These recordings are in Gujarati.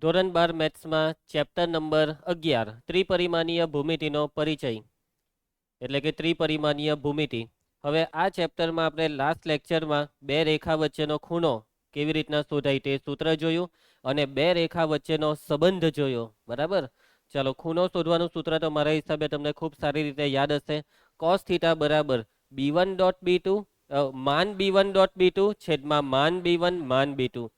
ધોરણ 12 મેથ્સમાં ચેપ્ટર નંબર 11 ત્રિપરિમાણીય ભૂમિતિનો પરિચય એટલે કે ત્રિપરિમાણીય ભૂમિતિ. હવે આ ચેપ્ટરમાં આપણે લાસ્ટ લેક્ચરમાં બે રેખા વચ્ચેનો ખૂણો કેવી રીતના શોધાય તે સૂત્ર જોયું અને બે રેખા વચ્ચેનો સંબંધ જોયો. બરાબર, ચાલો ખૂણો શોધવાનું સૂત્ર તો મારા હિસાબે તમને ખૂબ સારી રીતે યાદ હશે. cos થીટા બરાબર b1 ડોટ b2 માન b1 ડોટ b2 છેદમાં માન b1 માન b2,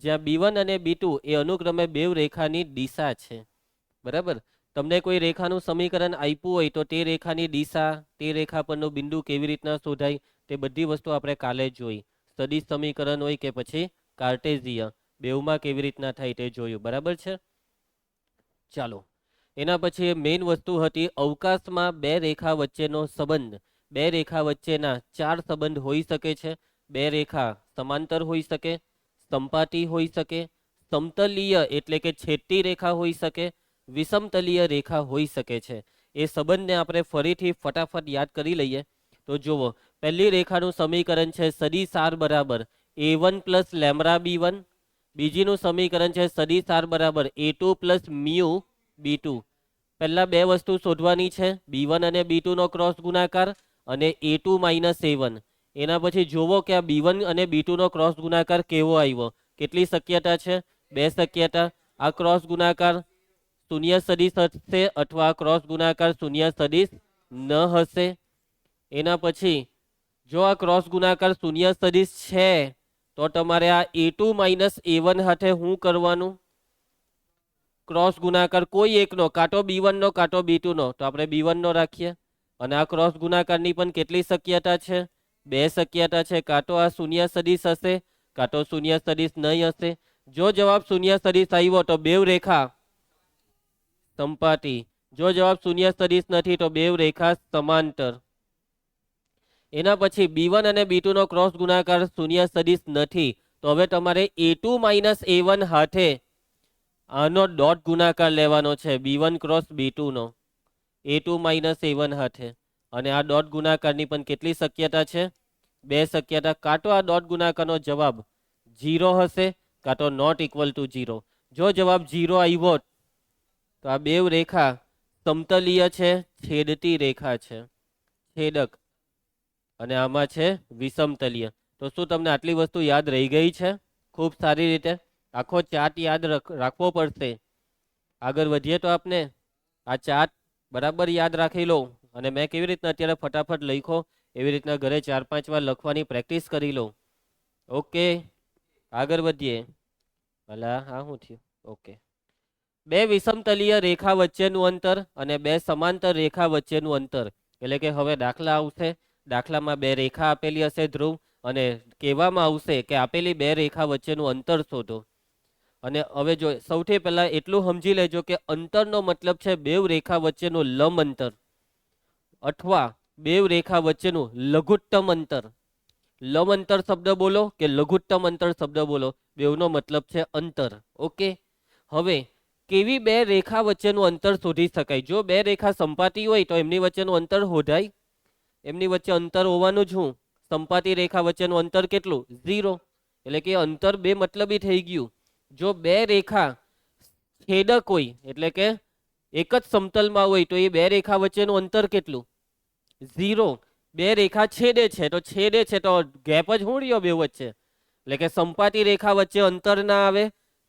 જ્યાં b1 અને b2 એ અનુક્રમે બેવ રેખાની દિશા છે. બરાબર, તમને કોઈ રેખાનું સમીકરણ આપ્યું હોય તો તે રેખાની દિશા, તે રેખા પરનું બિંદુ કેવી રીતના શોધાય તે બધી વસ્તુ આપણે કાલે જોઈ. સદિશ સમીકરણ હોય કે પછી કાર્ટેઝિય, બેવમાં કેવી રીતના થાય તે જોયું. બરાબર છે, ચાલો એના પછી મેઇન વસ્તુ હતી અવકાશમાં બે રેખા વચ્ચેનો સંબંધ. બે રેખા વચ્ચેના ચાર સંબંધ હોઈ શકે છે. બે રેખા સમાંતર હોઈ શકે, સંપાતી હોઈ શકે, સમતલીય એટલે કે છેદતી રેખા હોઈ શકે, વિષમતલીય રેખા હોઈ શકે છે. એ સંબંધને આપણે ફરીથી ફટાફટ યાદ કરી લઈએ. તો જુઓ, પહેલી રેખાનું સમીકરણ છે સદિશ આર બરાબર a1 પ્લસ લેમ્બડા b1. બીજીનું સમીકરણ છે સદિશ આર બરાબર a2 પ્લસ મ્યુ b2. પહેલા બે વસ્તુ શોધવાની છે, b1 અને b2 નો ક્રોસ ગુણાકાર અને a2 માઇનસ a1. એના પછી જોવો કે આ b1 અને b2 નો ક્રોસ ગુણાકાર કેવો આવ્યો. કેટલી શક્યતા છે? બે શક્યતા. આ ક્રોસ ગુણાકાર શૂન્ય સદિશ હશે અથવા ક્રોસ ગુણાકાર શૂન્ય સદિશ ન હશે. એના પછી જો આ ક્રોસ ગુણાકાર શૂન્ય સદિશ છે તો તમારે આ a2 માઇનસ a1 સાથે શું કરવાનું? ક્રોસ ગુણાકાર કોઈ એકનો, કાં તો b1 નો કાં તો b2 નો, તો આપણે b1 નો રાખીએ. અને આ ક્રોસ ગુણાકારની પણ કેટલી શક્યતા છે? બે શક્યતા છે. કાં તો આ શૂન્ય સદિશ હશે કાં તો શૂન્ય સદિશ નહીં હશે. જો જવાબ શૂન્ય સદિશ આવ્યો તો બેવ રેખા સંપાતી. જો જવાબ શૂન્ય સદિશ નથી તો બેવ રેખા સમાંતર. એના પછી b1 અને b2 નો ક્રોસ ગુણાકાર શૂન્ય સદિશ નથી તો હવે તમારે a2 માઇનસ a1 હાથે આનો ડોટ ગુણાકાર લેવાનો છે, b1 ક્રોસ b2 નો a2 માઇનસ a1 હાથે. અને આ ડોટ ગુણાકારની પણ કેટલી શક્યતા છે? બે શક્યતા. કાં તો આ ડોટ ગુણાકારનો જવાબ 0 હશે કાં તો નોટ ઇક્વલ ટુ 0. જો જવાબ 0 આવ્યો તો આ બેવ રેખા સમતલીય છે, છેદતી રેખા છે, છેદક. અને આમાં છે વિષમતલીય. તો શું તમને આટલી વસ્તુ યાદ રહી ગઈ છે? ખૂબ સારી રીતે આખો ચાર્ટ યાદ રાખવો પડશે. આગળ વધીએ તો આપને આ ચાર્ટ બરાબર યાદ રાખી લો. અને મેં કેવી રીતના અત્યારે ફટાફટ લખ્યો એવી રીતના ઘરે 4-5 વાર લખવાની પ્રેક્ટિસ કરી લો. ઓકે, આગળ વધીએ. ભલા હા શું થયું? ઓકે, બે વિષમતલીય રેખા વચ્ચેનું અંતર અને બે સમાંતર રેખા વચ્ચેનું અંતર. એટલે કે હવે દાખલા આવશે, દાખલામાં બે રેખા આપેલી હશે ધ્રુવ, અને કહેવામાં આવશે કે આપેલી બે રેખા વચ્ચેનું અંતર શોધો. અને હવે જો સૌથી પહેલા એટલું સમજી લેજો કે અંતરનો મતલબ છે બેવ રેખા વચ્ચેનું લંબ અંતર અથવા બેવ રેખા વચ્ચેનું લઘુત્તમ અંતર. લંબ અંતર શબ્દ બોલો કે લઘુત્તમ અંતર શબ્દ બોલો, બેવનો મતલબ છે અંતર. ઓકે, હવે કેવી બે રેખા વચ્ચેનું અંતર શોધી શકાય? જો બે રેખા સંપાતી હોય તો એમની વચ્ચેનું અંતર શોધાય. એમની વચ્ચે અંતર હોવાનું જ હું. સંપાતી રેખા વચ્ચેનું અંતર કેટલું? 0. એટલે કે અંતર બે મતલબી થઈ ગયું. જો બે રેખા છેદક હોય એટલે કે એક જ સમતલમાં હોય તો એ બે રેખા વચ્ચેનું અંતર કેટલું? 0. બે રેખા છેદે છે તો ગેપ જ શું રહ્યો બે વચ્ચે? એટલે કે સંપાતી રેખા વચ્ચે અંતર ના આવે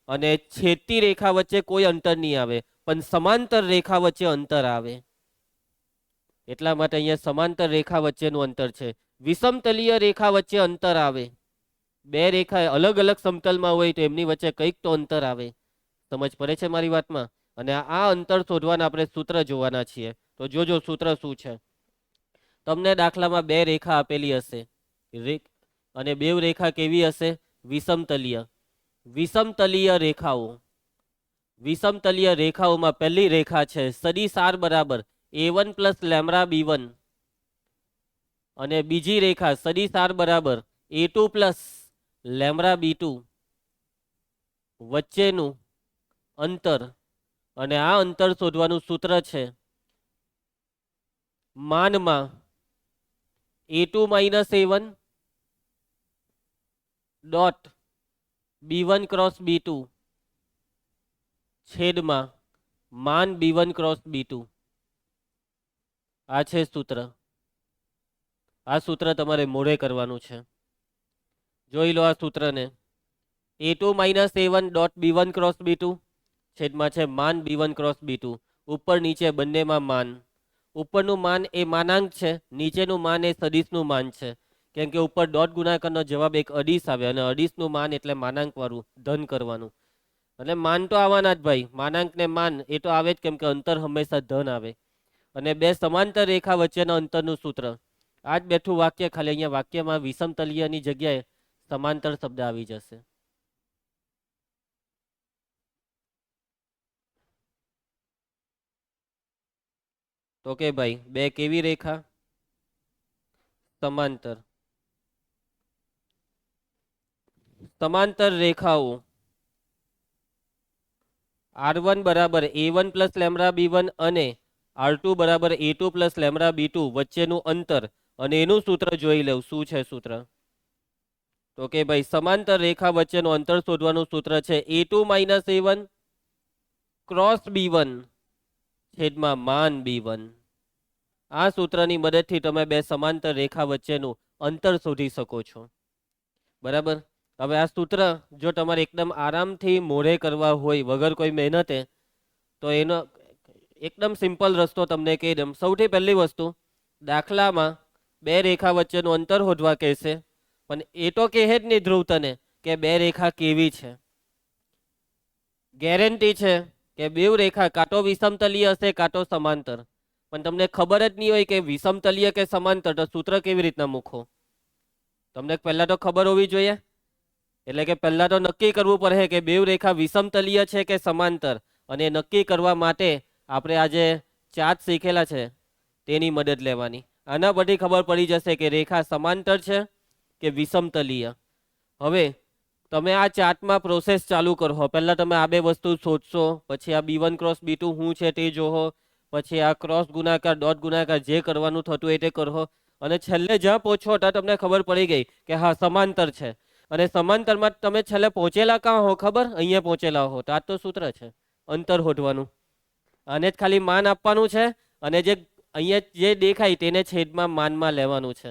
અને છેદતી રેખા વચ્ચે કોઈ અંતર નહીં આવે, પણ સમાંતર રેખા વચ્ચે અંતર આવે. એટલા માટે અહીંયા સમાંતર રેખા વચ્ચેનું અંતર છે. વિષમતલીય રેખા વચ્ચે અંતર આવે. બે રેખા અલગ અલગ સમતલમાં હોય તો એમની વચ્ચે કંઈક તો અંતર આવે. સમજ પડે છે મારી વાતમાં? અને આ અંતર શોધવાના આપણે સૂત્ર જોવાના છીએ. તો જોજો સૂત્ર શું છે. તમને દાખલામાં બે રેખા આપેલી હશે અને બેવ રેખા કેવી હશે? વિષમતલીય. વિષમતલીય રેખાઓ, વિષમતલીય રેખાઓમાં પહેલી રેખા છે સદિશ આર બરાબર a1 પ્લસ લેમ્બડા b1. અને બીજી રેખા સદિશ આર બરાબર a2 પ્લસ લેમ્બડા b2. વચ્ચેનું અંતર, અને આ અંતર શોધવાનું સૂત્ર છે માનમાં a2 minus a1 dot b1 cross b2 છેદમાં માન B1 ક્રોસ B2 આ છે સૂત્ર. આ સૂત્ર તમારે મોઢે કરવાનું છે. જોઈ લો આ સૂત્રને. A2 minus A1 dot B1 cross B2 છેદમાં છે માન B1 ક્રોસ B2. ઉપર નીચે બંનેમાં માન. ઉપરનું માન એ માનાંક છે, નીચેનું માન એ સદિશનું માન છે. કેમ કે ઉપર ડોટ ગુણાકારનો જવાબ એક અડીશ આવે અને અડીશનું માન એટલે માનાંક વાળું ધન કરવાનું. એટલે માન તો આવવાના જ ભાઈ, માનાંક ને માન એ તો આવે જ, કેમ કે અંતર હંમેશા ધન આવે. અને બે સમાંતર રેખા વચ્ચેના અંતરનું સૂત્ર. આ જ બેઠું વાક્ય, ખાલી અહીંયા વાક્યમાં વિષમતલીયની જગ્યાએ સમાંતર શબ્દ આવી જશે. તો કે ભાઈ બે કેવી રેખા? સમાંતર. સમાંતર રેખાઓ R1 બરાબર A1 પ્લસ લેમ્બડા B1 અને R2 બરાબર A2 પ્લસ લેમ્બડા B2 વચ્ચેનું અંતર, અને એનું સૂત્ર જોઈ લેવું. શું છે સૂત્ર? તો કે ભાઈ સમાંતર રેખા વચ્ચેનું અંતર શોધવાનું સૂત્ર છે A2 minus A1 cross B1 છેદમાં માન B1. આ સૂત્રની મદદથી તમે બે સમાંતર રેખા વચ્ચેનું અંતર શોધી શકો છો. બરાબર. હવે આ સૂત્ર જો તમારે એકદમ આરામથી મોઢે કરવા હોય વગર કોઈ મહેનતે, તો એનો એકદમ સિમ્પલ રસ્તો તમને કહી દઉં. સૌથી પહેલી વસ્તુ, દાખલામાં બે રેખા વચ્ચેનું અંતર શોધવા કહેશે, પણ એ તો કહે જ નહીં ધ્રુવ તને કે બે રેખા કેવી છે. ગેરંટી છે કે બેવ રેખા કાં તો વિષમતલીય હશે કાં તો સમાંતર. પણ તમને ખબર જ નહીં હોય કે વિષમતલીય કે સમાંતર, તો સૂત્ર કેવી રીતના મૂકો? તમને પહેલા તો ખબર હોવી જોઈએ. એટલે કે પહેલા તો નક્કી કરવું પડે કે બેવ રેખા વિષમતલીય છે કે સમાંતર, અને નક્કી કરવા માટે આપણે આજે ચાર્ટ શીખેલા છે તેની મદદ લેવાની. આના પરથી ખબર પડી જશે કે રેખા સમાંતર છે કે વિષમતલીય. હવે તમે આ ચાર્ટમાં પ્રોસેસ ચાલુ કરો. પહેલા તમે આ બે વસ્તુ શોધશો, પછી આ B1 ક્રોસ B2 શું છે તે જોહો, પછી આ ક્રોસ ગુણાકાર ડોટ ગુણાકાર જે કરવાનું થતું એ તે કરો, અને છેલ્લે જ્યાં પહોંચો ત્યાં તમને ખબર પડી ગઈ કે હા સમાંતર છે. અને સમાંતરમાં તમે છેલ્લે પહોંચેલા કાં હો ખબર? અહીંયા પહોંચેલા હો. તો આ તો સૂત્ર છે અંતર શોધવાનું. આને જ ખાલી માન આપવાનું છે, અને જે અહીંયા જે દેખાય તેને છેદમાં માનમાં લેવાનું છે.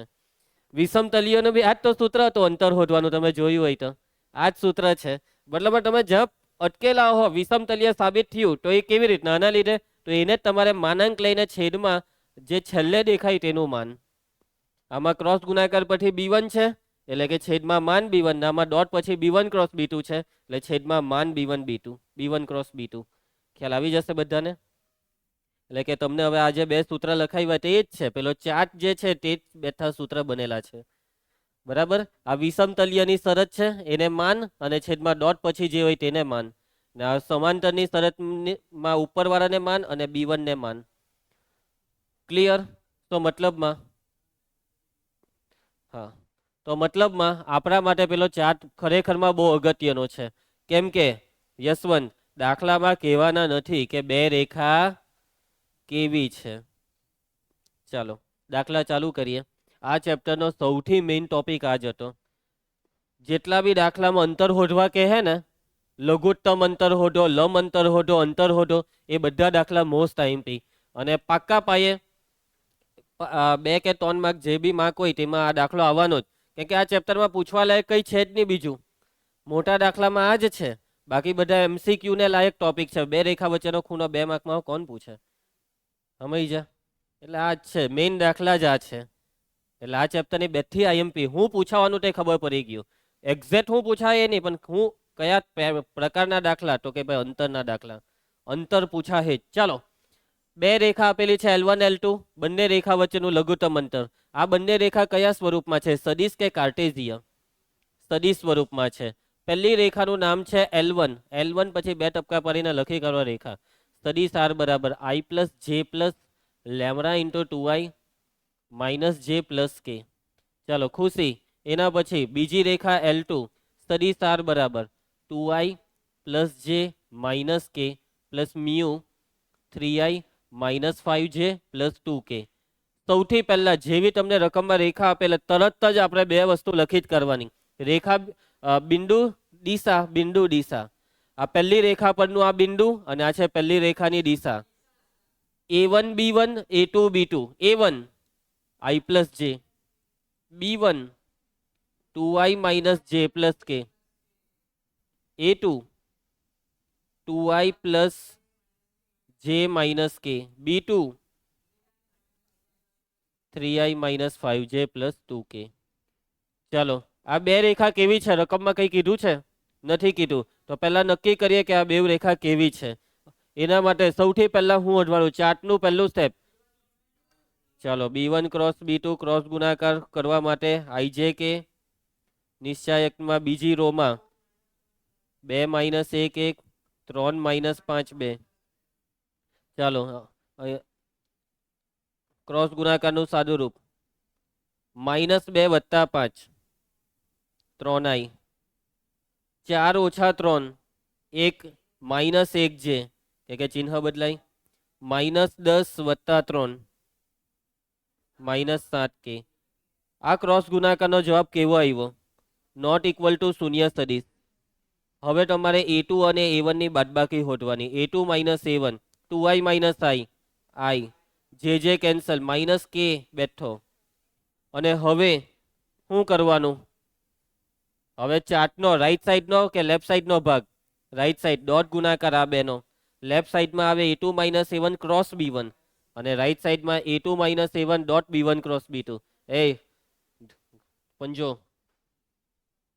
વિષમતલીયનું બી આ જ તો સૂત્ર હતું અંતર શોધવાનું. તમે જોયું હોય તો આ જ સૂત્ર છે. મતલબ તમે જ્યાં અટકેલા હો, વિષમતલીય સાબિત થયું, તો એ કેવી રીતના? આના લીધે. તો એને જ તમારે માનાંક લઈને છેદમાં જે છેલ્લે દેખાય તેનું માન. આમાં ક્રોસ ગુણાકાર પછી B1 છે એટલે કે છેદમાં માન B1. આમાં ડોટ પછી B1 ક્રોસ B2 છે એટલે છેદમાં માન B1 B2, B1 cross B2. ખ્યાલ આવી જશે બધાને? એટલે કે તમને હવે આ જે બે સૂત્ર લખાવ્યા તે જ છે. પેલો ચાર્ટ જે છે તે જ બેઠા સૂત્ર બનેલા છે. બરાબર. આ વિષમતલીયની શરત છે એને માન, અને છેદમાં ડોટ પછી જે હોય તેને માન. ને આ સમાંતરની શરતમાં ઉપરવાળાને માન અને B1 ને માન. ક્લિયર? તો મતલબમાં હા, તો મતલબમાં આપણા માટે પેલો ચાર્ટ ખરેખરમાં બહુ અગત્યનો છે. કેમ કે યશવંત દાખલામાં કહેવાના નથી કે બે રેખા કેવી છે. ચાલો દાખલા ચાલુ કરીએ. આ ચેપ્ટરનો સૌથી મેઇન ટોપિક આ જ હતો. જેટલા બી દાખલામાં અંતર શોધવા કહે ને, લઘુત્તમ અંતર શોધો, લંબ અંતર શોધો, અંતર શોધો, એ બધા દાખલા મોસ્ટ આઈએમપી અને પાક્કા પાયે 2 કે 3 માર્ક જે બી માર્ક હોય તેમાં આ દાખલો આવવાનો જ. કેમ કે આ ચેપ્ટરમાં પૂછવા લાયક કંઈ છે જ નહીં બીજું. મોટા દાખલામાં આ જ છે. બાકી બધા MCQ ને લાયક ટોપિક છે. બે રેખા વચ્ચેનો ખૂણો 2 માર્કમાં કોણ પૂછે? સમજી જા. એટલે આ જ છે મેઇન દાખલા જ આ છે. એટલે આ ચેપ્ટરની બેથી આઈએમપી હું પૂછાવાનું તે ખબર પડી ગયું. એક્ઝેક્ટ હું પૂછાય એ નહીં, પણ હું કયા પ્રકારના દાખલા? તો કે ભાઈ અંતરના દાખલા. અંતર પૂછાય જ. ચાલો, બે રેખા આપેલી છે L1 L2. બંને રેખા વચ્ચેનું લઘુત્તમ અંતર. આ બંને રેખા કયા સ્વરૂપમાં છે? સદિશ કે કાર્ટેઝીય? સદિશ સ્વરૂપમાં છે. પહેલી રેખાનું નામ છે L1. L1 પછી 2 ટપકા પાડીને લખી કરવા રેખા. સદિશ R બરાબર I plus J plus lambda into 2I minus J plus K. ચાલો ખુશી. એના પછી બીજી રેખા L2. સદિશ R બરાબર 2I plus J minus K plus mu 3I minus 5J plus 2K. સૌથી પહેલા જેવી તમને રકમમાં રેખા આપેલા તરત જ આપણે બે વસ્તુ લખી જ કરવાની. રેખા બિંદુ દિશા, બિંદુ દિશા. આ પહેલી રેખા પરનું આ બિંદુ અને આ છે પહેલી રેખાની દિશા. A1 B1 A2 B2. A1 I plus જે, B1 2i માઇનસ જે પ્લસ કે, A2 2i પ્લસ જે માઇનસ કે, B2 3i minus 5j plus 2k. ચાલો આ બે રેખા કેવી છે? રકમમાં કંઈ કીધું છે? નથી કીધું. તો પહેલા નક્કી કરીએ કે આ બે રેખા કેવી છે. એના માટે સૌથી પહેલા હું અજવાળું ચાર્ટનું પહેલું સ્ટેપ. ચાલો B1 ક્રોસ B2 ક્રોસ ગુણાકાર કરવા માટે ij કે નિશ્ચાયકમાં બીજી રોમાં 2 માઇનસ 1 1 3 માઇનસ 5 2. ચાલો ક્રોસ ગુણાકારનું સાદું રૂપ -2 વત્તા 5 3i, 4 ઓછા 3 1 માઇનસ 1 જે કે ચિહ્ન બદલાય, -10 વત્તા 3 -7k. આ ક્રોસ ગુણાકારનો જવાબ કેવો આવ્યો? નોટ ઇક્વલ ટુ શૂન્ય સદીશ. હવે તમારે A2 અને A1 ની બાદબાકી હોદવાની. A2 minus A1 2i minus i જે કેન્સલ માઇનસ k બેઠો. અને હવે શું કરવાનું? હવે ચાર્ટનો રાઈટ સાઈડનો કે લેફ્ટ સાઈડનો ભાગ? Right side. ડોટ ગુણાકાર આ બેનો. લેફ્ટ સાઈડમાં આવે A2 minus A1 cross B1 અને રાઈટ સાઈડમાં A2 minus A1 dot B1 cross B2. એ પંજો,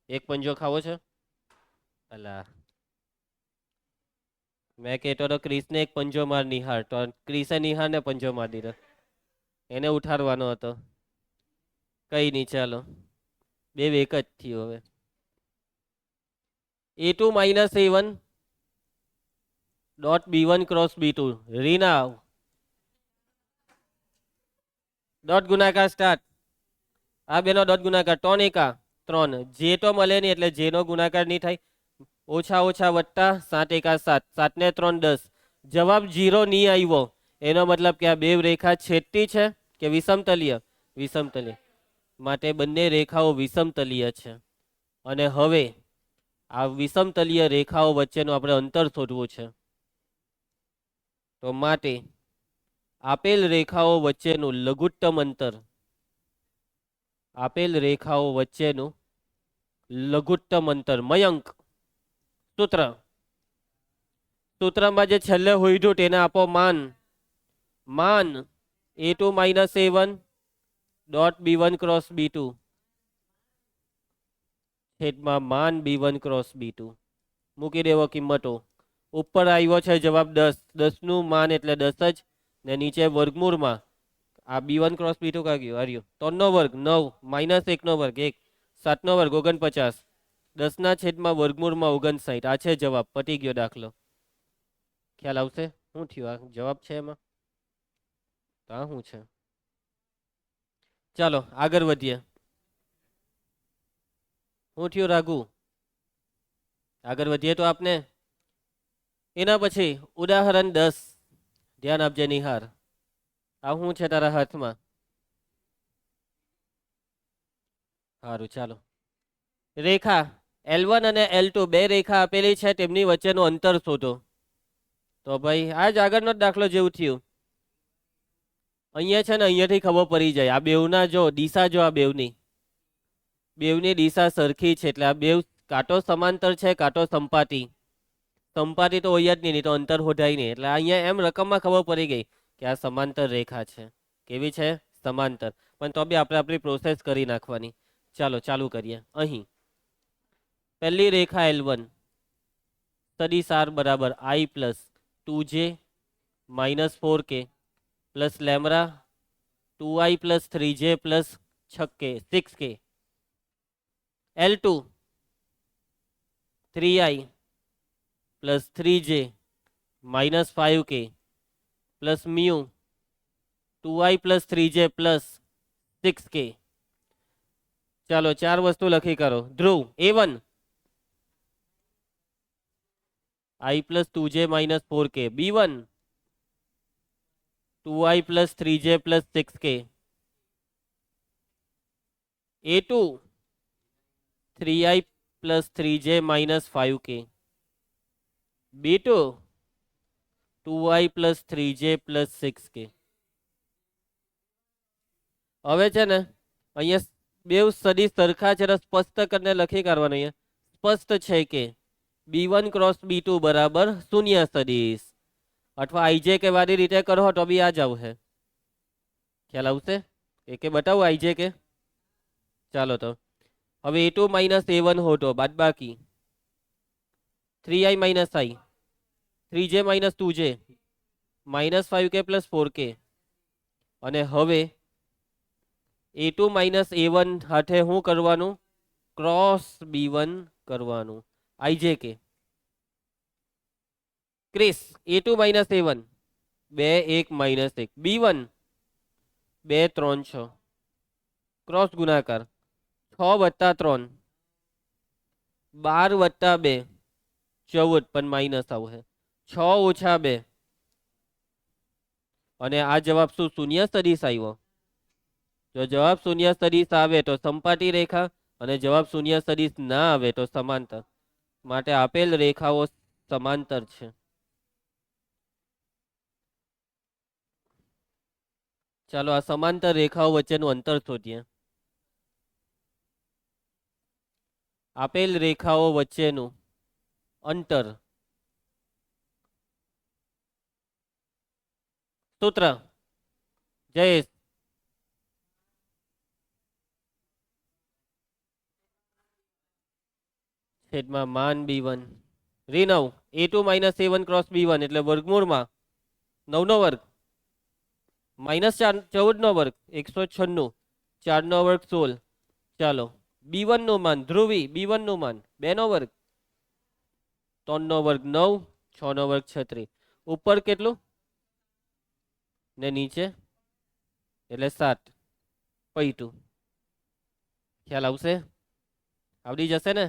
એક પંજો ખાવો છે? અલા મેં કહેતો તો ક્રિસને એક પંજો માર નિહાર, તો ક્રિસે નિહારને પંજો માર દીધો. એને ઉઠાડવાનો હતો. કઈ નહીં, ચાલો બે એક જ થયું. હવે A2 minus A1 dot B1 cross B2. રીના ડોટ ગુણાકાર સ્ટાર્ટ. આ બેનો ડોટ ગુણાકાર 3 એકા 3. જે તો મળે નહીં એટલે જેનો ગુણાકાર નહીં થાય. ઓછા ઓછા વત્તા 7 એકા 7, 7 ને 3 10. જવાબ 0 નહીં આવ્યો. એનો મતલબ કે આ બે રેખા છેદતી છે કે વિષમતલીય? વિષમતલીય. માટે બંને રેખાઓ વિષમતલીય છે. અને હવે આ વિષમતલીય રેખાઓ વચ્ચેનું આપણે અંતર શોધવું છે. તો માટે આપેલ રેખાઓ વચ્ચેનું લઘુત્તમ અંતર, આપેલ રેખાઓ વચ્ચેનું લઘુત્તમ અંતર. મયંક સૂત્રમાં જે છેલ્લે હોઈડું તેને આપો માન. માન A2 minus A1 dot B1 cross B2 છેદમાં માન B1 ક્રોસ B2. મૂકી દેવો કિંમતો. ઉપર આવ્યો છે જવાબ 10. 10 નું માન એટલે 10 જ ને નીચે વર્ગમૂળમાં આ B1 ક્રોસ B2 કા ગયું હાર્યું 3 નો વર્ગ 9 માઇનસ 1 નો વર્ગ 1 7 નો વર્ગ 49 10 ના છેદમાં વર્ગમૂળમાં 59. આ છે જવાબ. પતી ગયો દાખલો. ખ્યાલ આવશે શું થયું? આ જવાબ છે એમાં તો આ શું છે? ચાલો આગળ વધીએ. શું થયું રાઘુ? આગળ વધીએ તો આપને. એના પછી ઉદાહરણ 10 ધ્યાન આપજે નિહાર. આ શું છે તારા હાથમાં? સારું ચાલો. રેખા L1 અને L2 બે રેખા આપેલી છે, તેમની વચ્ચેનું અંતર શોધો. તો ભાઈ આ જ આગળનો દાખલો જેવું થયું. અહીંયા છે ને અહીંયાથી ખબર પડી જાય. આ બેવના જો દિશા જો આ બેવની દિશા સરખી છે એટલે આ બેવ કાંટો સમાંતર છે કાંટો સંપાતી. સંપાતી તો હોય જ નહીં તો અંતર હોધાય નહીં. એટલે અહીંયા એમ રકમમાં ખબર પડી ગઈ કે આ સમાંતર રેખા છે. કેવી છે? સમાંતર. પણ તો બી આપણે આપણી પ્રોસેસ કરી નાખવાની. ચાલો ચાલુ કરીએ. અહીં પહેલી રેખા L1 સદિશ R બરાબર I plus 2j minus 4k plus lambda 2i plus 3j plus 6k. L2 3i plus 3j minus 5k plus mu 2i plus 3j plus 6k. ચાલો ચાર વસ્તુ લખી કરો. ધ્રુવ A1 I plus 2j minus 4k. B1 2i plus 3j plus 6k. A2 3i plus 3j minus 5k. B2 2i plus 3j plus 6k. હવે છે ને અહીંયા બેવ સદિશ સરખા છે, સ્પષ્ટ કરીને લખી કાઢવાનું. અહીંયા સ્પષ્ટ છે કે B1 ક્રોસ B2 બરાબર શૂન્ય સદિશ, અથવા આઈજે કે વાળી રીતે કરો તો બી આ જ આવશે. ખ્યાલ આવશે કે બતાવું આઈજે કે? ચાલો તો હવે A2 માઇનસ A1 હોતો બાદ બાકી 3i minus i 3j minus 2j minus 5k plus 4k. અને હવે A2 માઇનસ A1 હાથે શું કરવાનું? ક્રોસ B1 કરવાનું. આઈજે કે Chris A2 minus A1 2 1 minus 1 B1 2 3 6 cross ગુણાકાર 6 વત્તા 3 12 વત્તા 2 14, પણ માઇનસ આવશે 6 ઓછા 2. અને આ જવાબ શું? શૂન્ય સદિશ આવ્યો. જો જવાબ શૂન્ય સદિશ આવે તો સપાટી રેખા, અને જવાબ શૂન્ય સદિશ ના આવે તો સમાંતર. માટે આપેલ રેખાઓ સમાંતર છે. ચાલો આ સમાંતર રેખાઓ વચ્ચેનું અંતર શોધીએ. આપેલ રેખાઓ વચ્ચેનું અંતર. સૂત્ર જયેશ. છેદમાં માન B1 ઋણ A2 minus A1 cross B1 એટલે વર્ગમૂળમાં 9 નો વર્ગ માઇનસ 14 નો વર્ગ 196 4 નો વર્ગ 16. ચાલો B1 નું માન ધ્રુવી B1 નું માન 2 નો વર્ગ 3 નો વર્ગ 9 6 નો વર્ગ 36. ઉપર કેટલું ને નીચે એટલે 7 π2. ખ્યાલ આવશે? આવડી જશે ને?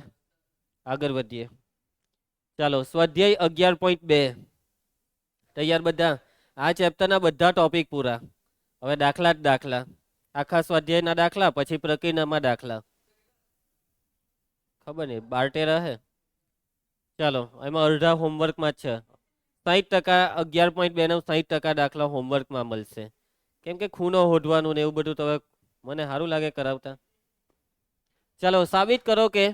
આગળ વધીએ. ચાલો સ્વાધ્યાય 11.2 તૈયાર બધા? આ ચેપ્ટરના બધા ટોપિક પૂરા. હવે દાખલા જ દાખલા, આખા સ્વાધ્યાયના દાખલા, પછી પ્રક્રિયામાં દાખલા. ખબર નહીં બારટે રહે. ચાલો એમાં અડધા હોમવર્કમાં જ છે. 60% 11.2 નો 60% દાખલા હોમવર્કમાં મળશે. કેમ કે ખૂણો હોધવાનું ને એવું બધું તો મને સારું લાગે કરાવતા. ચાલો સાબિત કરો કે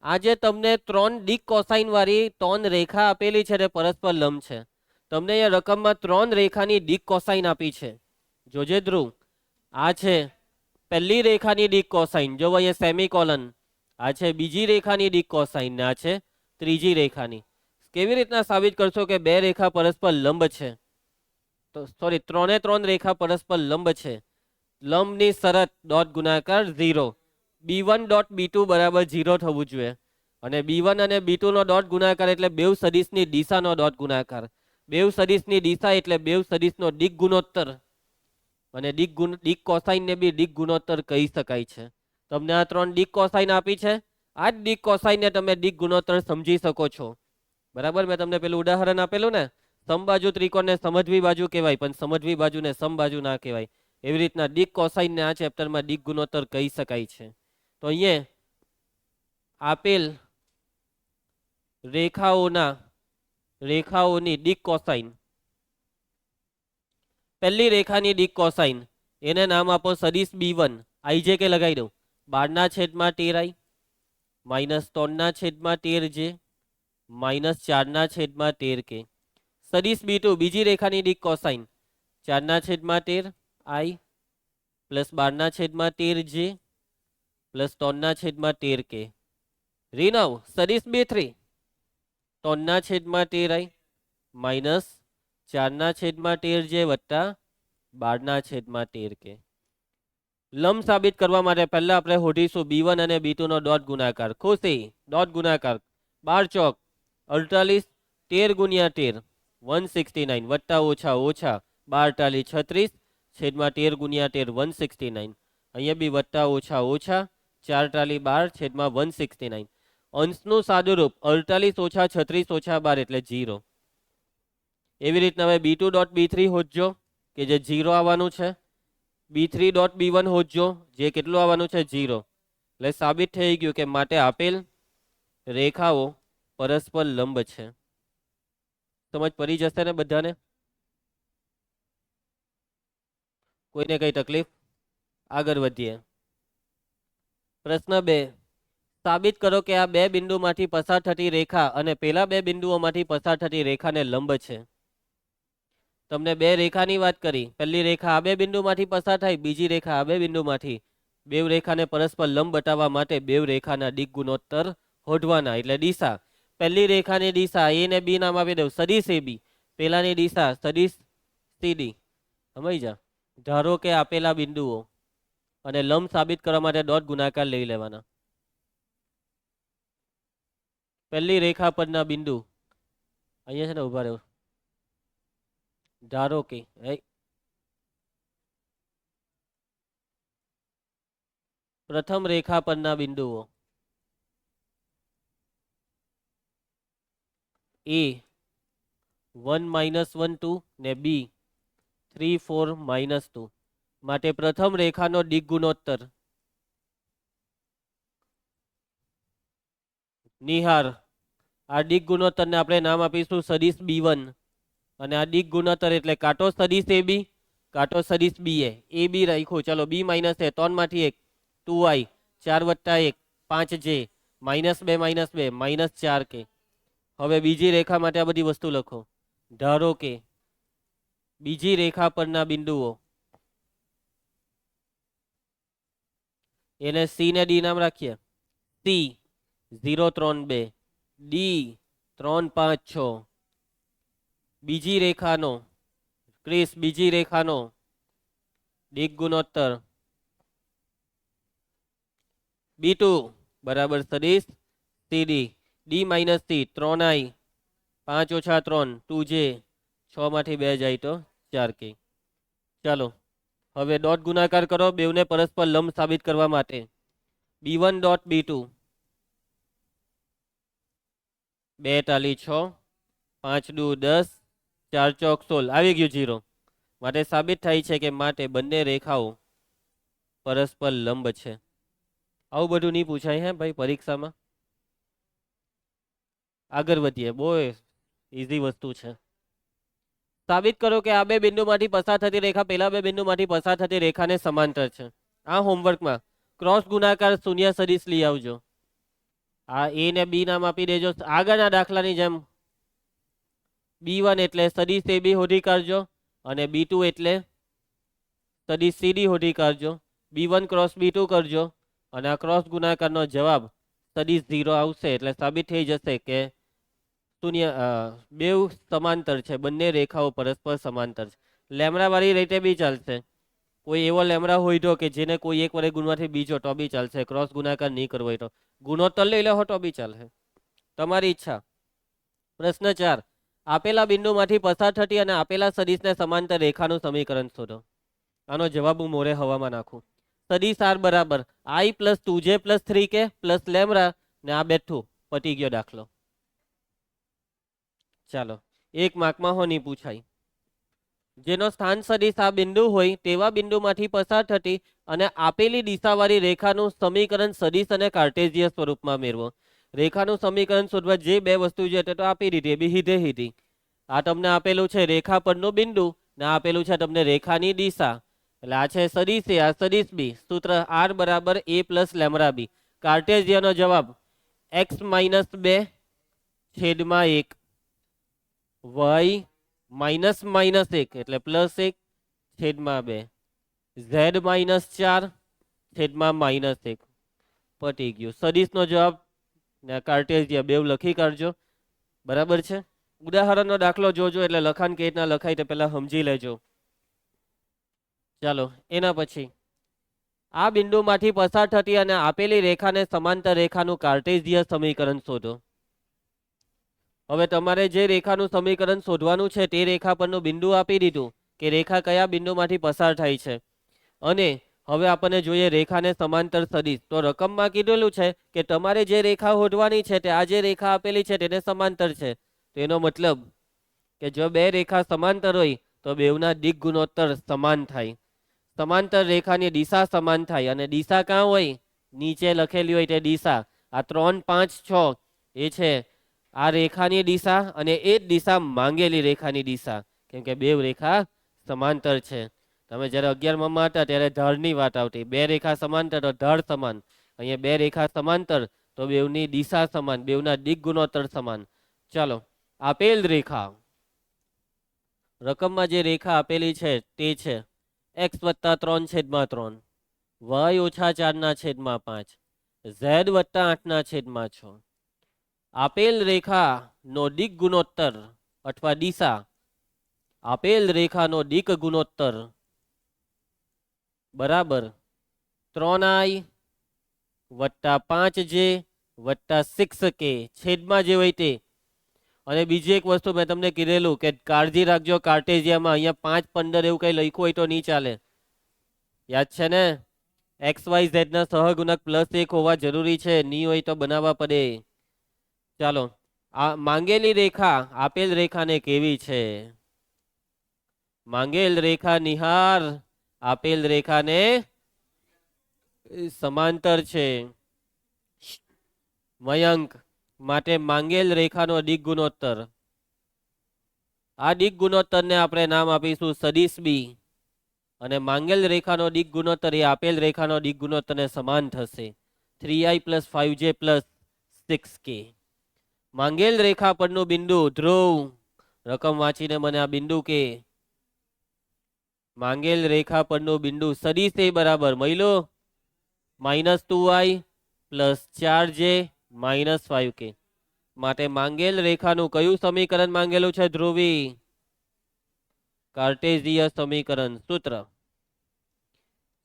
આજે તમને 3 ડિક કોસાઇન વાળી 3 રેખા આપેલી છે તે પરસ્પર લંબ છે. તમને અહીંયા રકમમાં 3 રેખાની ડિક કોસાઇન આપી છે. જોજે ધ્રુવ, આ છે પહેલી રેખાની ડિક કોસાઇન, જો અહીંયા સેમિકોલન. આ છે બીજી રેખાની ડિક કોસાઇન ને આ છે ત્રીજી રેખાની. કેવી રીતના સાબિત કરશો કે બે રેખા પરસ્પર લંબ છે? તો સોરી 3 રેખા પરસ્પર લંબ છે. લંબની શરત ડોટ ગુણાકાર 0. B1 ડોટ B2 બરાબર 0 થવું જોઈએ. અને B1 અને B2 નો ડોટ ગુણાકાર એટલે બેવ સદિશની દિશાનો ડોટ ગુણાકાર. બેવ સદિશની દિશા એટલે બેવ સદિશનો દિક ગુણોત્તર. અને દિક કોસાઇન ને બી દિક ગુણોત્તર કહી શકાય છે. તમને આ 3 દિક કોસાઇન આપી છે. આ જ દિક કોસાઇન ને તમે દિક ગુણોત્તર સમજી શકો છો. બરાબર, મેં તમને પેલું ઉદાહરણ આપેલું ને, સમબાજુ ત્રિકોણને સમજવી બાજુ કહેવાય, પણ સમજવી બાજુને સમબાજુ ના કહેવાય. એવી રીતના દિક કોસાઇન ને આ ચેપ્ટરમાં દિક ગુણોત્તર કહી શકાય છે. તો અહીંયા આપેલ રેખાઓની દિક કોસાઇન, પહેલી રેખાની દિક કોસાઇન એને નામ આપો સદિશ B1. આઈજે કે લગાવી દઉં 12/13i minus 3/13j minus 4/13k. સદિશ B2 બીજી રેખાની દિક cosine 4/13i plus 12/13j plus 3/13k. ઋણ સદિશ B3 3/13i માઇનસ 4/13j વત્તા 12/13k. લંબ સાબિત કરવા માટે પહેલા આપણે શોધીશું B1 અને B2 નો ડોટ ગુણાકાર. ખુશી ડોટ ગુણાકાર 12 ચોક 48 13 ગુણ્યા 13 169 વત્તા ઓછા ઓછા 12 36 છેદમાં 13 ગુણ્યા 13 169. અહીંયા બી વત્તા ઓછા ઓછા 4 ટાલી 12 છેદમાં 169. અંશનું સાદુરૂપ 48 ઓછા 36 ઓછા 12 એટલે 0. એવી રીતના હવે B2 ડોટ B3 હોદજો કે જે 0 આવવાનું છે. B3 ડોટ B1 હોદજો જે કેટલું આવવાનું છે 0. એટલે સાબિત થઈ ગયું કે માટે આપેલ રેખાઓ પરસ્પર લંબ છે. સમજ પડી જશે ને બધાને? કોઈને કઈ તકલીફ? આગળ વધીએ. પ્રશ્ન 2, સાબિત કરો કે આ બે બિંદુમાંથી પસાર થતી રેખા અને પેલા બે બિંદુઓમાંથી પસાર થતી રેખાને લંબ છે. તમને બે રેખાની વાત કરી. પહેલી રેખા આ બે બિંદુમાંથી પસાર થાય, બીજી રેખા આ બે બિંદુમાંથી. બેવ રેખાને પરસ્પર લંબ બતાવવા માટે બેવ રેખાના દિક ગુણોત્તર શોધવાના, એટલે દિશા. પહેલી રેખાની દિશા એ ને બી નામ આપી દઉં, સદિશ એ બી. પેલાની દિશા સદિશ સીડી. સમજી જા. ધારો કે આપેલા બિંદુઓ અને લંબ સાબિત કરવા માટે ડોટ ગુણાકાર લઈ લેવાના. પહેલી રેખા પરના બિંદુ અહીંયા છે ને, ઉભા રહ્યો. ધારો કે પ્રથમ રેખા પરના બિંદુઓ એ 1 -1 2 ને બી 3 4 -2 માટે પ્રથમ રેખાનો દિક ગુણોત્તર નિહાર. આ દિક ગુણોત્તરને આપણે નામ આપીશું સદિશ B1 અને આ દિક ગુણોત્તર એટલે કાંટો સદિશ AB કાંટો સદિશ BA. AB રાખ્યું, ચલો B - A 3 માંથી 1 2i 4 + 1 5j -2 -2 -4k. હવે બીજી રેખા માટે આ બધી વસ્તુ લખો. ધારો કે બીજી રેખા પરના બિંદુઓ એને C ને D નામ રાખીએ. C 0 3 2 D 3 5 6. બીજી રેખાનો ક્રિસ, બીજી રેખાનો દિક ગુણોત્તર B2 બરાબર સદિશ CD. D - C 3i 5 - 3 2j 6 માંથી 2 જાય તો 4k. ચાલો હવે ડોટ ગુણાકાર કરો બેવને પરસ્પર લંબ સાબિત કરવા માટે. B1 ડોટ B2 2 ટાલી 6 5 દુ 10 4 ચોક 16 આવી ગયું 0. માટે સાબિત થાય છે કે માટે બંને રેખાઓ પરસ્પર લંબ છે. આવું બધું નહીં પૂછાય હે ભાઈ પરીક્ષામાં. આગળ વધીએ, બહુ ઈઝી વસ્તુ છે. સાબિત કરો કે આ બે બિંદુમાંથી પસાર થતી રેખા પેલા બે બિંદુમાંથી પસાર થતી રેખાને સમાંતર છે. આ હોમવર્કમાં ક્રોસ ગુણાકાર શૂન્ય સદિશ લઈ આવજો. આ એ ને બી નામ આપી દેજો. આગળના દાખલાની જેમ B1 એટલે સદિશ AB શોધી કાઢજો અને B2 એટલે સદિશ CD શોધી કાઢજો. B1 ક્રોસ B2 કરજો અને આ ક્રોસ ગુણાકારનો જવાબ સદિશ 0 આવશે. એટલે સાબિત થઈ જશે કે શૂન્ય બેવ સમાંતર છે, બંને રેખાઓ પરસ્પર સમાંતર છે. લેમડા વાળી રીતે બી ચાલશે. કોઈ એવો લેમડા હોય તો કે જેને કોઈ એક વડે ગુણવાથી બીજો તો બી ચાલશે. ક્રોસ ગુણાકાર નહીં કરવો હોય તો ગુણોત્તર લઈ લો તો બી ચાલશે, તમારી ઈચ્છા. પ્રશ્ન 4, આપેલા બિંદુમાંથી પસાર થતી અને આપેલા સદિશને સમાંતર રેખાનું સમીકરણ શોધો. આનો જવાબ હું મોરે હવામાં નાખું. સદિશ R બરાબર I + 2j + 3k + લેમડા ને આ બેઠું પતી ગયો દાખલો. ચાલો 1 માર્કમાં હો નહીં પૂછાય. જેનો સ્થાન સદિશ આ બિંદુ હોય તેવા બિંદુમાંથી પસાર થતી અને આપેલી દિશાવાળી રેખાનું સમીકરણ સદિશ અને કાર્ટેઝિયસ સ્વરૂપમાં મેળવો. રેખાનું સમીકરણ શોધવા જે બે વસ્તુ છે તે તો આપી દીધી, બી હીધે. આ તમને આપેલું છે રેખા પરનું બિંદુ ને આપેલું છે તમને રેખાની દિશા. એટલે આ છે સદિશ A, આ સદિશ B. સૂત્ર R બરાબર A + લેમડા B. કાર્ટેઝિયનનો જવાબ x - 2 છેદમાં 1 y -1 એટલે +1 છેદમાં 2 z -4 છેદમાં -1 પતી ગયું. સદિશનો જવાબ ને કાર્ટેઝિયન બેવ લખી કાઢજો. બરાબર છે. ઉદાહરણનો દાખલો જોજો એટલે લખાણ કેવી રીતના લખાય તે પહેલા સમજી લેજો. ચાલો એના પછી આ બિંદુમાંથી પસાર થતી અને આપેલી રેખાને સમાંતર રેખાનું કાર્ટેઝિયન સમીકરણ શોધો. હવે તમારે જે રેખાનું સમીકરણ શોધવાનું છે તે રેખા પરનું બિંદુ આપી દીધું કે રેખા કયા બિંદુમાંથી પસાર થાય છે અને હવે આપણને જોઈએ રેખાને સમાંતર સદિશ. તો રકમમાં કીધેલું છે કે તમારે જે રેખા શોધવાની છે તે આ જે રેખા આપેલી છે તેને સમાંતર છે. તેનો મતલબ કે જો બે રેખા સમાંતર હોય તો બેવના દિક ગુણોત્તર સમાન થાય. સમાંતર રેખાની દિશા સમાન થાય અને દિશા ક્યાં હોય? નીચે લખેલી હોય તે દિશા. આ 3 5 6 એ છે આ રેખાની દિશા અને એ જ દિશા માંગેલી રેખાની દિશા, કેમ કે બે રેખા સમાંતર છે. તમે જ્યારે 11માં હતા ત્યારે ઢાળની વાત આવતી, બે રેખા સમાંતર તો ઢાળ સમાન. અહીંયા બે રેખા સમાંતર તો બેવની દિશા સમાન, બેવના દિક ગુણોત્તર સમાન. ચાલો, આપેલ રેખા, રકમમાં જે રેખા આપેલી છે તે છે x વત્તા 3/3, y ઓછા 4/5, z વત્તા 8/6. આપેલ રેખા નો દિક ગુણોત્તર અથવા દિશા, આપેલ રેખાનો દિક ગુણોત્તર બરાબર 3i વત્તા 5j વત્તા 6k છેદમાં જે હોય તે. અને બીજી એક વસ્તુ મેં તમને કીધેલું કે કાળજી રાખજો, કાર્ટેઝિયામાં અહીંયા 5, 15 એવું કઈ લખ્યું હોય તો નહીં ચાલે. યાદ છે ને? XYZ ના સહગુણક +1 હોવા જરૂરી છે, નહીં હોય તો બનાવવા પડે. ચાલો, આ માંગેલી રેખા આપેલ રેખાને કેવી છે? માંગેલ રેખા નિહાર આપેલ રેખાને સમાંતર છે. મયંક, માટે માંગેલ રેખાનો દિક ગુણોત્તર, આ દિક ગુણોત્તરને આપણે નામ આપીશું સદિશ બી. અને માંગેલ રેખાનો દિક ગુણોત્તર એ આપેલ રેખાનો દિક ગુણોત્તરને સમાન થશે, 3i + 5j + 6k. માંગેલ રેખા પરનું બિંદુ ધ્રુવ, રકમ વાંચીને મને આ બિંદુ કે. માંગેલ રેખા પરનું બિંદુ સદિશ એ બરાબર મયલો -2i + 4j - 5k. માટે માંગેલ રેખાનું કયું સમીકરણ માંગેલું છે ધ્રુવી? કાર્ટેઝીય સમીકરણ સૂત્ર.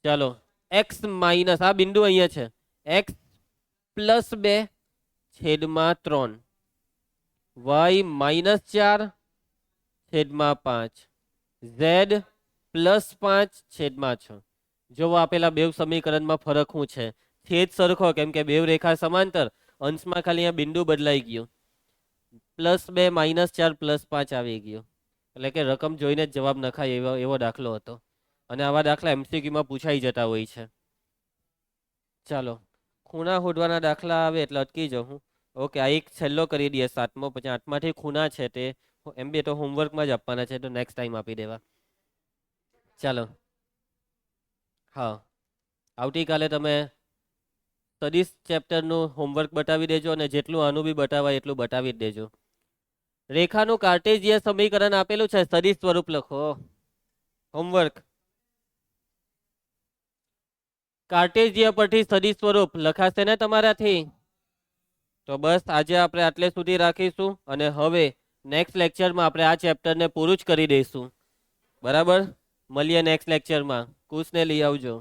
ચાલો, x માઇનસ, આ બિંદુ અહીંયા છે, x + 2 છેદમાં 3, y -4 છેદમાં 5, z +5 છેદમાં 6. જો આપેલા બે સમીકરણમાં ફરક શું છે? છેદ સરખો, કેમ કે બે રેખા સમાંતર, અંશમાં ખાલી આ બિંદુ બદલાઈ ગયું, +2 -4 +5 આવી ગયું. એટલે કે રકમ જોઈને જ જવાબ નખાય એવો દાખલો હતો. અને આવા દાખલા MCQમાં પૂછાઈ જતા હોય છે. ચાલો, ખૂણા શોધવાના દાખલા આવે એટલે અટકી જાઉં. ઓકે, આ એક છેલ્લો કરી દઈએ 7મો, પછી 8માંથી ખૂણા છે તે MBA તો હોમવર્કમાં જ આપવાના છે, તો નેક્સ્ટ ટાઈમ આપી દેવા. ચાલો, હા, આવતીકાલે તમે સદિશ ચેપ્ટરનું હોમવર્ક બતાવી દેજો, અને જેટલું આનું બી બતાવાય એટલું બતાવી જ દેજો. રેખાનું કાર્ટેઝીય સમીકરણ આપેલું છે, સદિશ સ્વરૂપ લખો. હોમવર્ક, કાર્ટેઝીય પરથી સદિશ સ્વરૂપ લખાશે ને તમારાથી? તો બસ આજે આપણે આટલે સુધી રાખીશું, અને હવે નેક્સ્ટ લેક્ચરમાં આપણે આ ચેપ્ટરને પૂરું જ કરી દઈશું. બરાબર, મળીએ નેક્સ્ટ લેક્ચરમાં. કુશને લઈ આવજો.